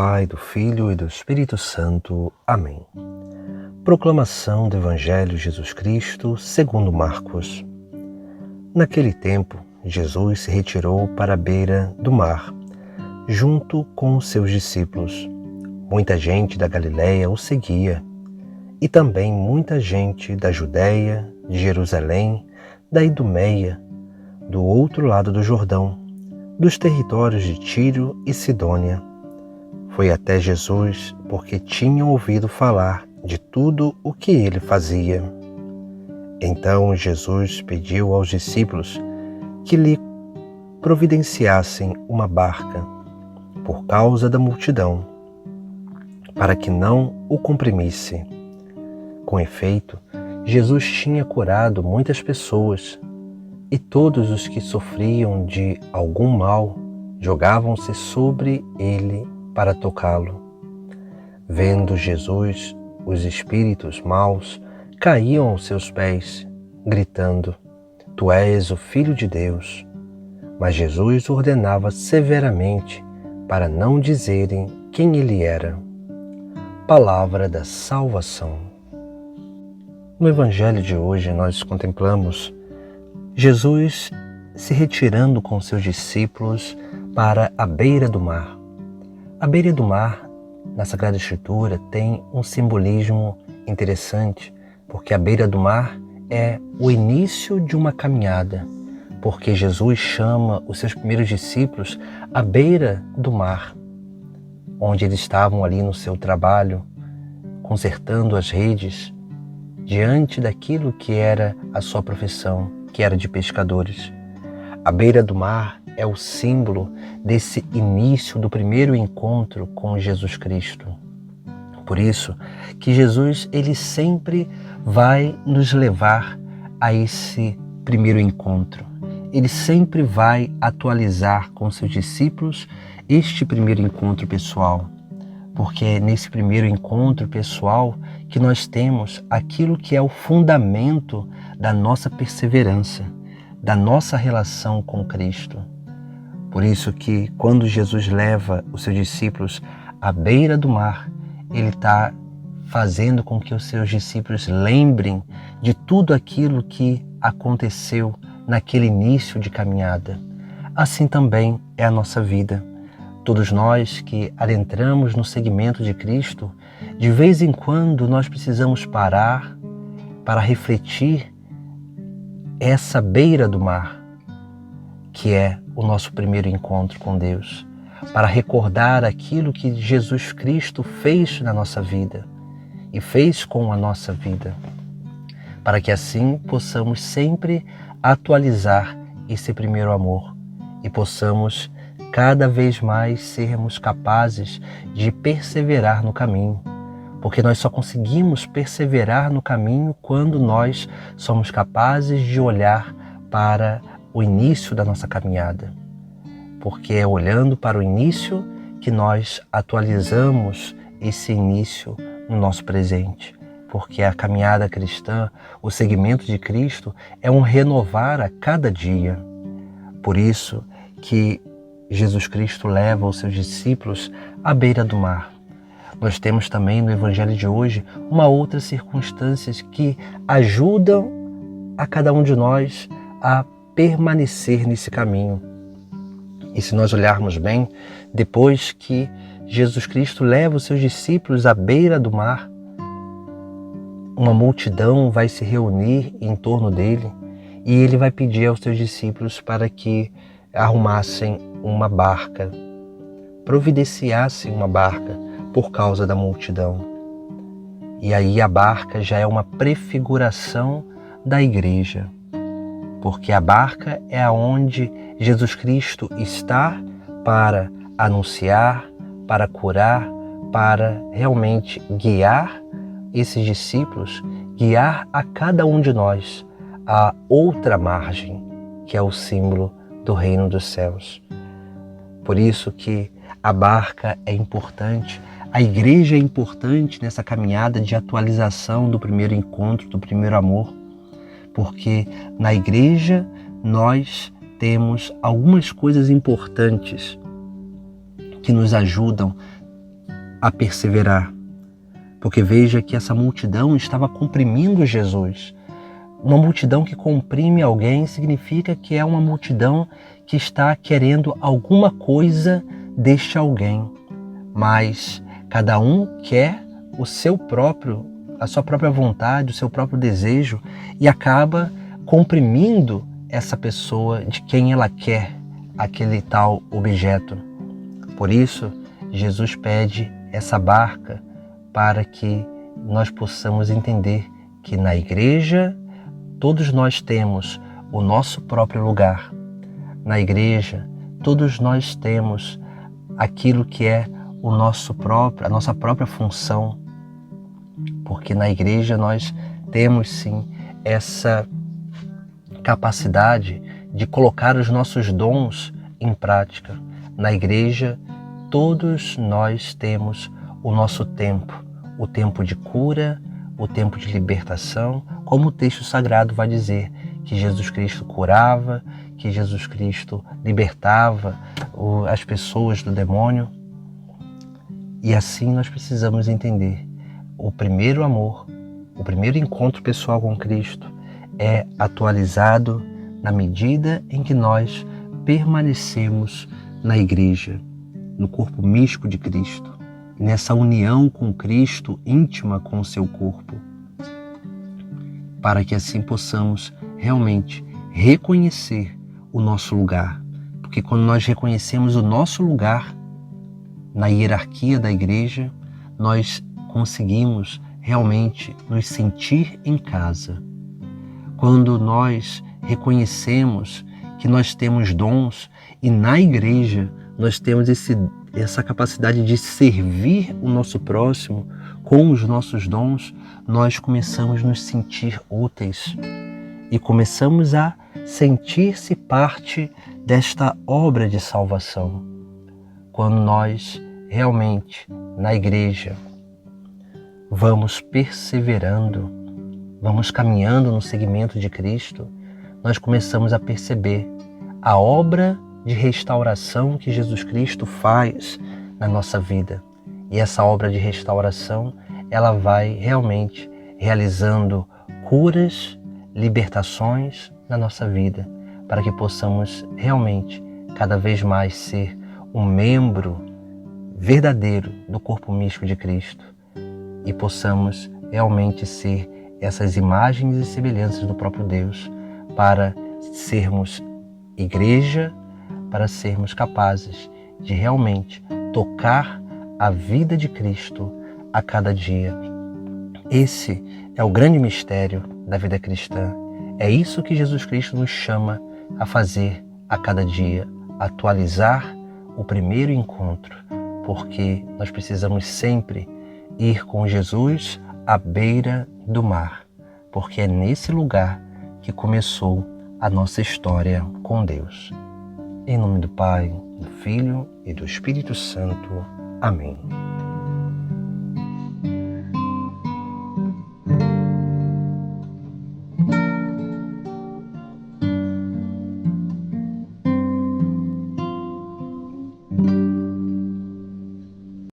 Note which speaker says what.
Speaker 1: Pai, do Filho e do Espírito Santo. Amém. Proclamação do Evangelho de Jesus Cristo segundo Marcos. Naquele tempo, Jesus se retirou para a beira do mar, junto com os seus discípulos. Muita gente da Galiléia o seguia, e também muita gente da Judéia, de Jerusalém, da Idumeia, do outro lado do Jordão, dos territórios de Tiro e Sidônia. Foi até Jesus porque tinham ouvido falar de tudo o que ele fazia. Então Jesus pediu aos discípulos que lhe providenciassem uma barca, por causa da multidão, para que não o comprimisse. Com efeito, Jesus tinha curado muitas pessoas, e todos os que sofriam de algum mal jogavam-se sobre ele para tocá-lo. Vendo Jesus, os espíritos maus caíam aos seus pés, gritando: Tu és o Filho de Deus. Mas Jesus ordenava severamente para não dizerem quem ele era. Palavra da salvação. No Evangelho de hoje nós contemplamos Jesus se retirando com seus discípulos para a beira do mar. A beira do mar, na Sagrada Escritura, tem um simbolismo interessante, porque a beira do mar é o início de uma caminhada, porque Jesus chama os seus primeiros discípulos à beira do mar, onde eles estavam ali no seu trabalho, consertando as redes, diante daquilo que era a sua profissão, que era de pescadores. A beira do mar é o símbolo desse início do primeiro encontro com Jesus Cristo. Por isso que Jesus ele sempre vai nos levar a esse primeiro encontro. Ele sempre vai atualizar com seus discípulos este primeiro encontro pessoal, porque é nesse primeiro encontro pessoal que nós temos aquilo que é o fundamento da nossa perseverança, da nossa relação com Cristo. Por isso que quando Jesus leva os seus discípulos à beira do mar, ele está fazendo com que os seus discípulos lembrem de tudo aquilo que aconteceu naquele início de caminhada. Assim também é a nossa vida. Todos nós que adentramos no seguimento de Cristo, de vez em quando nós precisamos parar para refletir essa beira do mar, que é o nosso primeiro encontro com Deus, para recordar aquilo que Jesus Cristo fez na nossa vida e fez com a nossa vida, para que assim possamos sempre atualizar esse primeiro amor e possamos cada vez mais sermos capazes de perseverar no caminho, porque nós só conseguimos perseverar no caminho quando nós somos capazes de olhar para o início da nossa caminhada, porque é olhando para o início que nós atualizamos esse início no nosso presente, porque a caminhada cristã, o seguimento de Cristo é um renovar a cada dia. Por isso que Jesus Cristo leva os seus discípulos à beira do mar. Nós temos também no Evangelho de hoje uma outra circunstância que ajudam a cada um de nós a permanecer nesse caminho. E se nós olharmos bem, depois que Jesus Cristo leva os seus discípulos à beira do mar, uma multidão vai se reunir em torno dele e ele vai pedir aos seus discípulos para que arrumassem uma barca, providenciassem uma barca por causa da multidão. E aí a barca já é uma prefiguração da igreja, porque a barca é aonde Jesus Cristo está para anunciar, para curar, para realmente guiar esses discípulos, guiar a cada um de nós a outra margem, que é o símbolo do reino dos céus. Por isso que a barca é importante, a igreja é importante nessa caminhada de atualização do primeiro encontro, do primeiro amor, porque na igreja nós temos algumas coisas importantes que nos ajudam a perseverar. Porque veja que essa multidão estava comprimindo Jesus. Uma multidão que comprime alguém significa que é uma multidão que está querendo alguma coisa deste alguém. Mas cada um quer a sua própria vontade, o seu próprio desejo e acaba comprimindo essa pessoa de quem ela quer aquele tal objeto. Por isso, Jesus pede essa barca para que nós possamos entender que na igreja todos nós temos o nosso próprio lugar. Na igreja, todos nós temos aquilo que é a nossa própria função. Porque na igreja nós temos sim essa capacidade de colocar os nossos dons em prática. Na igreja, todos nós temos o nosso tempo, o tempo de cura, o tempo de libertação, como o texto sagrado vai dizer, que Jesus Cristo curava, que Jesus Cristo libertava as pessoas do demônio. E assim nós precisamos entender, o primeiro amor, o primeiro encontro pessoal com Cristo é atualizado na medida em que nós permanecemos na igreja, no corpo místico de Cristo, nessa união com Cristo íntima com o seu corpo, para que assim possamos realmente reconhecer o nosso lugar. Porque quando nós reconhecemos o nosso lugar na hierarquia da igreja, nós conseguimos realmente nos sentir em casa. Quando nós reconhecemos que nós temos dons e na igreja nós temos essa capacidade de servir o nosso próximo com os nossos dons, nós começamos a nos sentir úteis e começamos a sentir-se parte desta obra de salvação. Quando nós realmente na igreja vamos perseverando, vamos caminhando no seguimento de Cristo, nós começamos a perceber a obra de restauração que Jesus Cristo faz na nossa vida. E essa obra de restauração, ela vai realmente realizando curas, libertações na nossa vida, para que possamos realmente cada vez mais ser um membro verdadeiro do corpo místico de Cristo e possamos realmente ser essas imagens e semelhanças do próprio Deus, para sermos igreja, para sermos capazes de realmente tocar a vida de Cristo a cada dia. Esse é o grande mistério da vida cristã. É isso que Jesus Cristo nos chama a fazer a cada dia, atualizar o primeiro encontro, porque nós precisamos sempre ir com Jesus à beira do mar, porque é nesse lugar que começou a nossa história com Deus. Em nome do Pai, do Filho e do Espírito Santo. Amém.